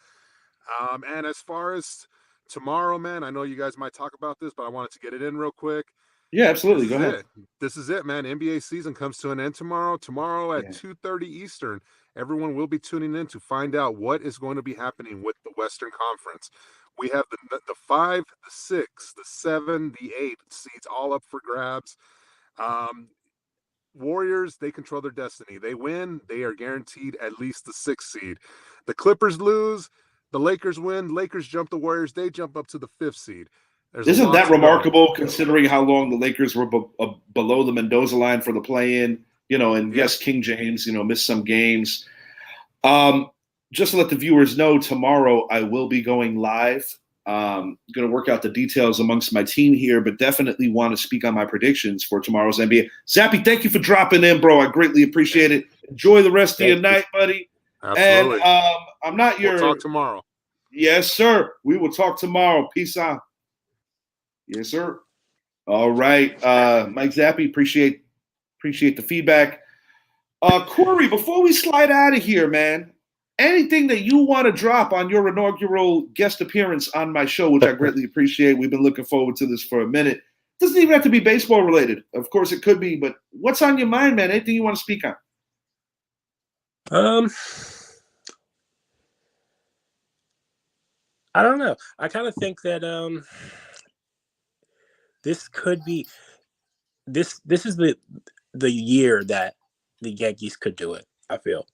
Speaker 3: And as far as tomorrow, man, I know you guys might talk about this, but I wanted to get it in real quick.
Speaker 1: Yeah, absolutely. Go ahead.
Speaker 3: This is it, man. NBA season comes to an end tomorrow. Tomorrow at 2:30 Eastern, everyone will be tuning in to find out what is going to be happening with the Western Conference. We have the 5, the 6, the 7, the 8 seeds all up for grabs. Warriors, they control their destiny. They win, they are guaranteed at least the 6th seed. The Clippers lose, the Lakers win, Lakers jump the Warriors, they jump up to the 5th seed. There's a
Speaker 1: Isn't
Speaker 3: lot
Speaker 1: that
Speaker 3: to go.
Speaker 1: remarkable considering how long the Lakers were below the Mendoza line for the play-in? And yes, King James, missed some games. Just to let the viewers know, tomorrow I will be going live. Going to work out the details amongst my team here, but definitely want to speak on my predictions for tomorrow's NBA. Zappy, thank you for dropping in, bro. I greatly appreciate it. Enjoy the rest of your night, buddy.
Speaker 3: Absolutely.
Speaker 1: And I'm not your.
Speaker 3: We'll talk tomorrow.
Speaker 1: Yes, sir. We will talk tomorrow. Peace out. Yes, sir. All right, Mike Zappy, appreciate the feedback. Corey, before we slide out of here, man, anything that you want to drop on your inaugural guest appearance on my show, which I greatly appreciate. We've been looking forward to this for a minute. Doesn't even have to be baseball related. Of course, it could be, but what's on your mind, man? Anything you want to speak on?
Speaker 2: I don't know. I kind of think that this could be this is the year that the Yankees could do it. I feel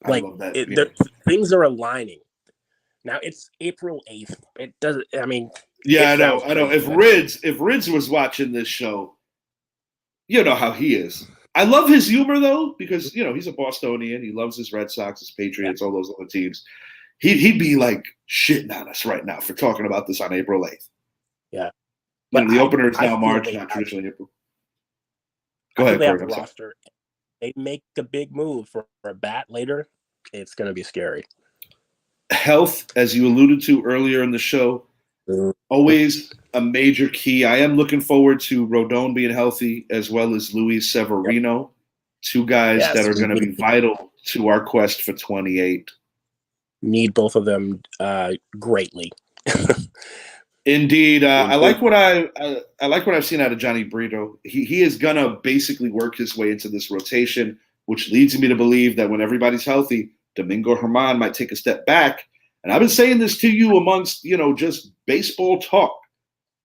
Speaker 2: like
Speaker 1: I love that.
Speaker 2: things are aligning. Now it's April 8th. It doesn't. I mean,
Speaker 1: yeah, I know. If Rids was watching this show, you know how he is. I love his humor though, because he's a Bostonian. He loves his Red Sox, his Patriots, all those other teams. He'd be like shitting on us right now for talking about this on April 8th.
Speaker 2: Yeah.
Speaker 1: But the opener is now March, not traditionally April. Go ahead, Corey.
Speaker 2: The roster. They make a big move for a bat later. It's going to be scary.
Speaker 1: Health, as you alluded to earlier in the show, always a major key. I am looking forward to Rodon being healthy, as well as Luis Severino, two guys that are going to be vital to our quest for 28.
Speaker 2: Need both of them greatly.
Speaker 1: Indeed, I like what I've seen out of Johnny Brito. He is gonna basically work his way into this rotation, which leads me to believe that when everybody's healthy, Domingo Germán might take a step back. And I've been saying this to you amongst just baseball talk.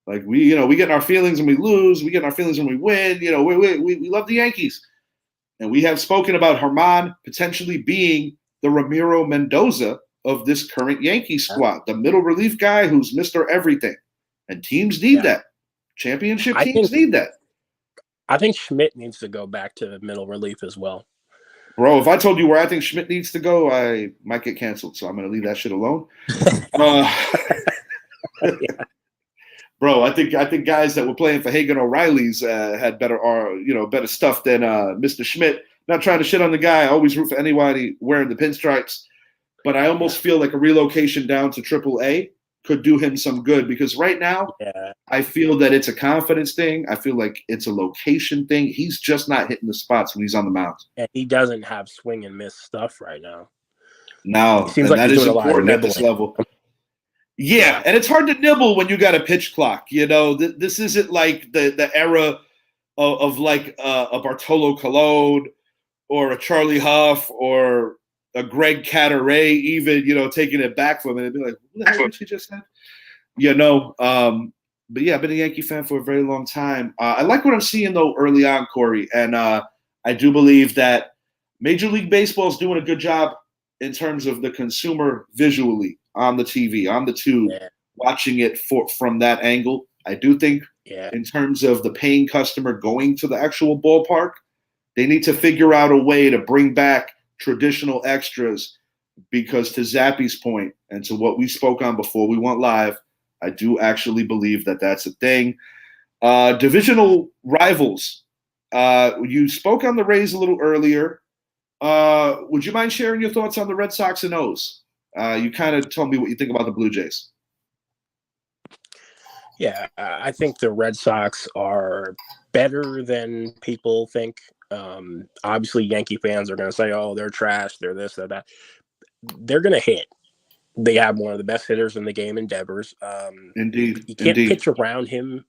Speaker 1: Like we get in our feelings when we lose, we get in our feelings when we win. We love the Yankees, and we have spoken about Germán potentially being the Ramiro Mendoza of this current Yankee squad, the middle relief guy who's Mr. Everything. And teams need that. Championship teams need that.
Speaker 2: I think Schmidt needs to go back to the middle relief as well.
Speaker 1: Bro, if I told you where I think Schmidt needs to go, I might get canceled. So I'm going to leave that shit alone. Bro, I think guys that were playing for Hagan O'Reilly's had better stuff than Mr. Schmidt. Not trying to shit on the guy. I always root for anybody wearing the pinstripes. But I almost feel like a relocation down to AAA could do him some good, because right now I feel that it's a confidence thing. I feel like it's a location thing. He's just not hitting the spots when he's on the mound.
Speaker 2: And he doesn't have swing and miss stuff right now.
Speaker 1: No,
Speaker 2: it seems like
Speaker 1: that is important at this level. Yeah, and it's hard to nibble when you got a pitch clock. This isn't like the era of like a Bartolo Colon or a Charlie Huff or a Greg Cadaret, even, taking it back from it and be like, what the hell did she just say? But yeah, I've been a Yankee fan for a very long time. I like what I'm seeing, though, early on, Corey. And I do believe that Major League Baseball is doing a good job in terms of the consumer visually on the TV, on the tube, watching it from that angle. I do think in terms of the paying customer going to the actual ballpark, they need to figure out a way to bring back traditional extras, because to Zappy's point and to what we spoke on before we went live, I do actually believe that that's a thing. Divisional rivals. You spoke on the Rays a little earlier. Would you mind sharing your thoughts on the Red Sox and O's? You kind of told me what you think about the Blue Jays.
Speaker 2: Yeah, I think the Red Sox are better than people think. Obviously, Yankee fans are going to say, "Oh, they're trash. They're this, they're that." They're going to hit. They have one of the best hitters in the game in Devers.
Speaker 1: Indeed,
Speaker 2: you can't pitch around him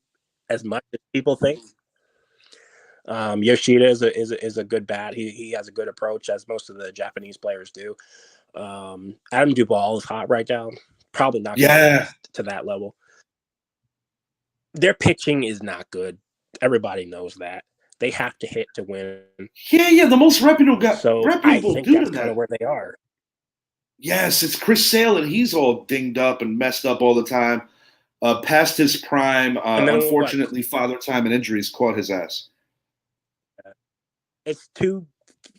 Speaker 2: as much as people think. Yoshida is a good bat. He has a good approach, as most of the Japanese players do. Adam Duvall is hot right now. Probably not to that level. Their pitching is not good. Everybody knows that. They have to hit to win.
Speaker 1: Yeah. The most reputable
Speaker 2: So I think
Speaker 1: dude
Speaker 2: that's
Speaker 1: in
Speaker 2: kind of
Speaker 1: that.
Speaker 2: where they are.
Speaker 1: Yes, it's Chris Sale, and he's all dinged up and messed up all the time. Past his prime.
Speaker 2: And then what?
Speaker 1: Unfortunately, father time and injuries caught his ass.
Speaker 2: It's two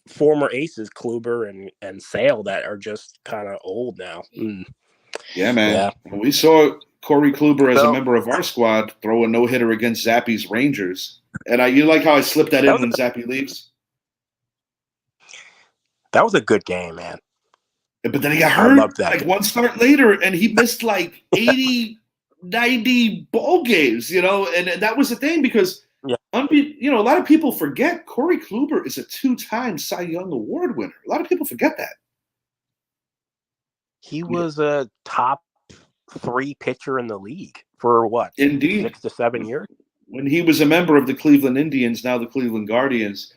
Speaker 2: former aces, Kluber and Sale, that are just kind of old now.
Speaker 1: Yeah, man.
Speaker 2: Yeah.
Speaker 1: We saw Corey Kluber as a
Speaker 2: So
Speaker 1: member of our squad throw a no-hitter against Zappy's Rangers. And you like how I slipped that in when Zappy leaves?
Speaker 2: That was a good game, man.
Speaker 1: But then he got
Speaker 2: I loved
Speaker 1: hurt
Speaker 2: that
Speaker 1: like
Speaker 2: game.
Speaker 1: one start later, and he missed like 80, 90 ball games, and that was the thing because,
Speaker 2: Yeah.
Speaker 1: a lot of people forget Corey Kluber is a 2-time Cy Young Award winner. A lot of people forget that.
Speaker 2: He was a top 3 pitcher in the league for what?
Speaker 1: Indeed.
Speaker 2: 6 to 7 years?
Speaker 1: When he was a member of the Cleveland Indians, now the Cleveland Guardians,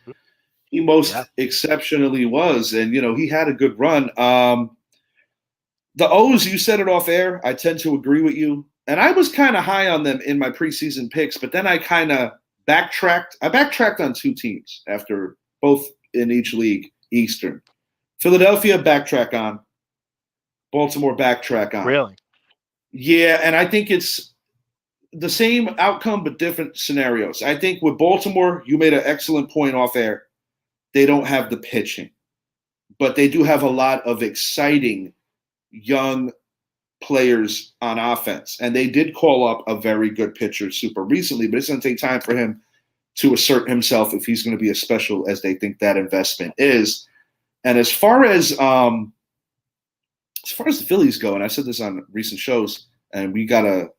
Speaker 1: he most exceptionally was. And, he had a good run. The O's, you said it off air. I tend to agree with you. And I was kind of high on them in my preseason picks, but then I kind of backtracked. I backtracked on 2 teams after both in each league, Eastern. Philadelphia, backtrack on. Baltimore, backtrack on.
Speaker 2: Really?
Speaker 1: Yeah, and I think it's the same outcome, but different scenarios. I think with Baltimore, you made an excellent point off air. They don't have the pitching, but they do have a lot of exciting young players on offense. And they did call up a very good pitcher super recently, but it's going to take time for him to assert himself if he's going to be as special as they think that investment is. And as far as the Phillies go, and I said this on recent shows, and we got an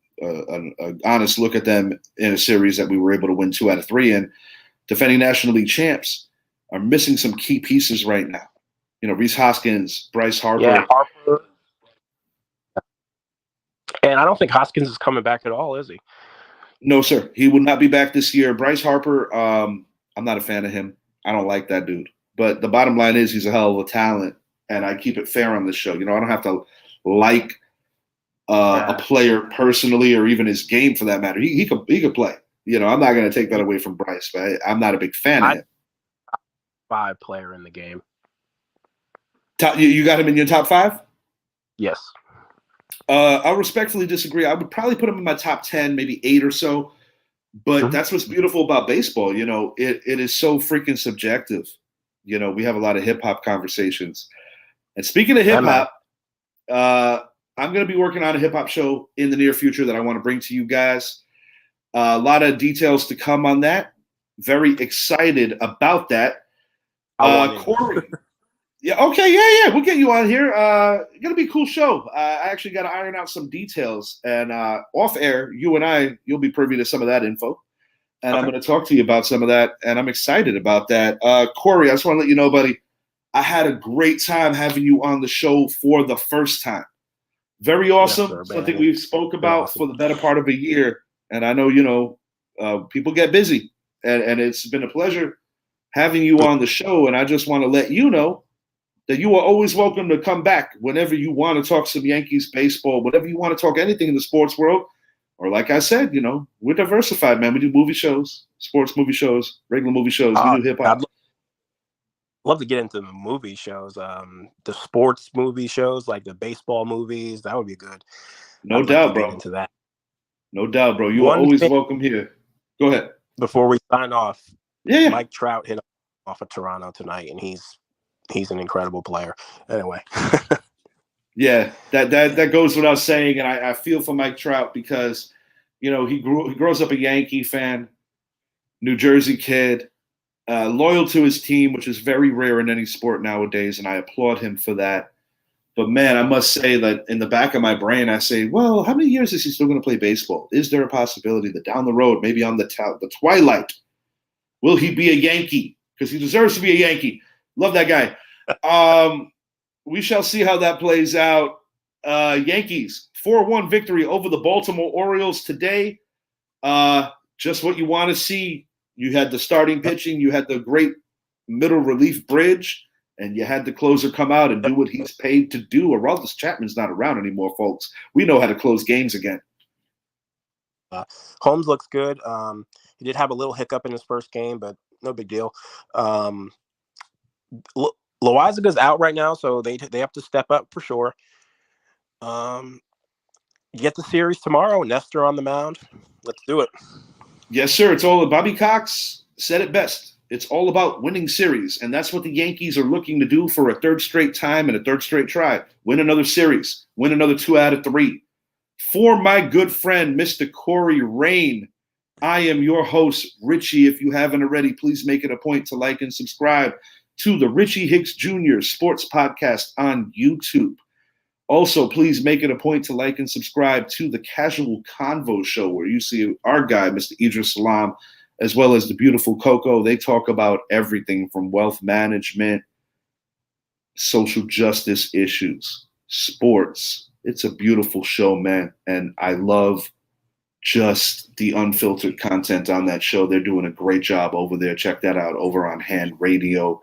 Speaker 1: honest look at them in a series that we were able to win 2 out of 3 in. Defending National League champs are missing some key pieces right now. Rhys Hoskins, Bryce Harper.
Speaker 2: Yeah, Harper. And I don't think Hoskins is coming back at all, is he?
Speaker 1: No, sir. He will not be back this year. Bryce Harper, I'm not a fan of him. I don't like that dude. But the bottom line is he's a hell of a talent, and I keep it fair on this show. I don't have to like a player personally or even his game for that matter. He could play. I'm not going to take that away from Bryce, but I'm not a big fan of him.
Speaker 2: 5 player in the game.
Speaker 1: You got him in your top 5?
Speaker 2: Yes.
Speaker 1: I'll respectfully disagree. I would probably put him in my top 10, maybe 8 or so. But that's what's beautiful about baseball. It is so freaking subjective. We have a lot of hip hop conversations. And speaking of hip hop, I'm going to be working on a hip hop show in the near future that I want to bring to you guys. A lot of details to come on that. Very excited about that. Corey. Yeah. Okay. Yeah. We'll get you on here. It's gonna be a cool show. I actually got to iron out some details, and off air, you'll be privy to some of that info, and I'm going to talk to you about some of that, and I'm excited about that. Corey, I just want to let you know, buddy, I had a great time having you on the show for the first time. Very awesome. Yes, sir, something we've spoke about for the better part of a year, and I know people get busy, and it's been a pleasure having you on the show, and I just want to let you know that you are always welcome to come back whenever you want to talk some Yankees baseball, whatever you want to talk anything in the sports world. Or like I said, we're diversified, man. We do movie shows, sports movie shows, regular movie shows. We do hip hop.
Speaker 2: I'd love to get into the movie shows, the sports movie shows, like the baseball movies. That would be good.
Speaker 1: No doubt, bro.
Speaker 2: Get into that.
Speaker 1: No doubt, bro. You are always welcome here. Go ahead.
Speaker 2: Before we sign off,
Speaker 1: yeah.
Speaker 2: Mike Trout hit off of Toronto tonight, and he's an incredible player. Anyway.
Speaker 1: Yeah, that goes without saying, and I feel for Mike Trout because, he grows up a Yankee fan, New Jersey kid, loyal to his team, which is very rare in any sport nowadays, and I applaud him for that. But man, I must say that in the back of my brain, I say, well, how many years is he still going to play baseball? Is there a possibility that down the road, maybe on the twilight, will he be a Yankee? Because he deserves to be a Yankee. Love that guy. We shall see how that plays out. Yankees, 4-1 victory over the Baltimore Orioles today. Just what you want to see. You had the starting pitching. You had the great middle relief bridge. And you had the closer come out and do what he's paid to do. Aroldis Chapman's not around anymore, folks. We know how to close games again.
Speaker 2: Holmes looks good. He did have a little hiccup in his first game, but no big deal. Loizaga's out right now, so they have to step up for sure. You get the series tomorrow. Nestor on the mound. Let's do it.
Speaker 1: Yes, sir. It's all Bobby Cox said it best. It's all about winning series, and that's what the Yankees are looking to do for a third straight time and a third straight try. Win another series. Win another 2 out of 3. For my good friend, Mr. Corey Rain, I am your host, Richie. If you haven't already, please make it a point to like and subscribe to the Richie Hicks Jr. Sports Podcast on YouTube. Also, please make it a point to like and subscribe to the Casual Convo Show, where you see our guy, Mr. Idris Salam, as well as the beautiful Coco. They talk about everything from wealth management, social justice issues, sports. It's a beautiful show, man. And I love just the unfiltered content on that show. They're doing a great job over there. Check that out over on Hand Radio.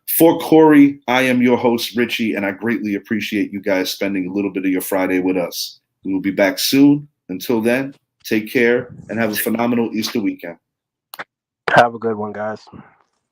Speaker 1: For Corey, I am your host, Richie, and I greatly appreciate you guys spending a little bit of your Friday with us. We will be back soon. Until then, take care and have a phenomenal Easter weekend.
Speaker 2: Have a good one, guys.